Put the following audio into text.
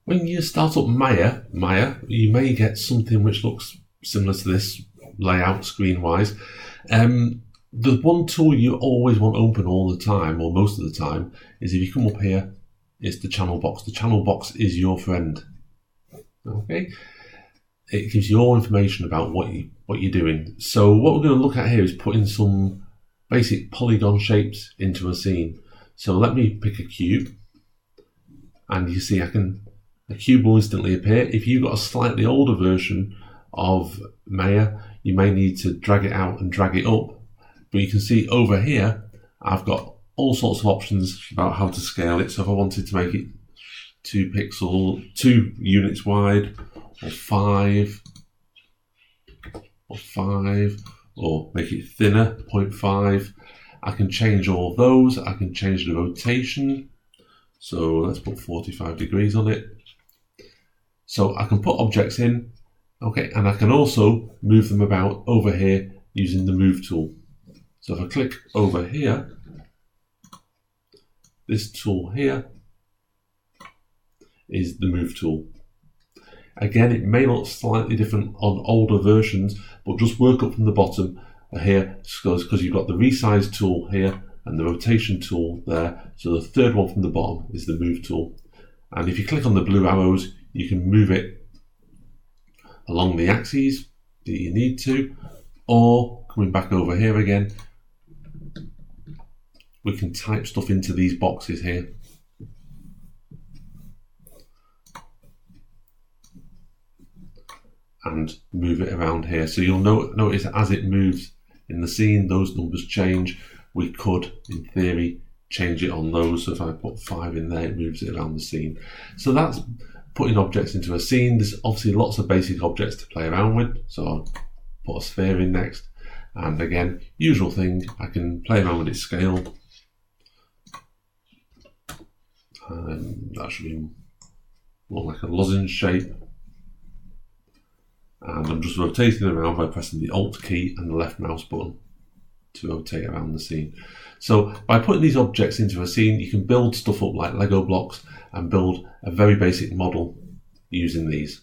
When you start up Maya, you may get something which looks similar to this layout screen-wise. The one tool you always want open all the time, or most of the time, is if you come up here, it's the channel box. The channel box is your friend. Okay, it gives you all information about what you're doing. So what we're going to look at here is putting some basic polygon shapes into a scene. So let me pick a cube, and you see a cube will instantly appear. If you've got a slightly older version of Maya, you may need to drag it out and drag it up. But you can see over here, I've got all sorts of options about how to scale it. So if I wanted to make it 2 units wide, or 5, or make it thinner, 0.5, I can change all of those. I can change the rotation. So let's put 45 degrees on it. So I can put objects in, okay, and I can also move them about over here using the move tool. So if I click over here, this tool here is the move tool. Again, it may look slightly different on older versions, but just work up from the bottom here, because you've got the resize tool here and the rotation tool there. So the third one from the bottom is the move tool. And if you click on the blue arrows, you can move it along the axes that you need to, or coming back over here again, we can type stuff into these boxes here. And move it around here. So you'll notice as it moves in the scene, those numbers change. We could, in theory, change it on those. So if I put 5 in there, it moves it around the scene. So that's putting objects into a scene. There's obviously lots of basic objects to play around with. So I'll put a sphere in next. And again, usual thing, I can play around with its scale. That should be more like a lozenge shape. And I'm just rotating around by pressing the Alt key and the left mouse button to rotate around the scene. So by putting these objects into a scene, you can build stuff up like Lego blocks and build a very basic model using these.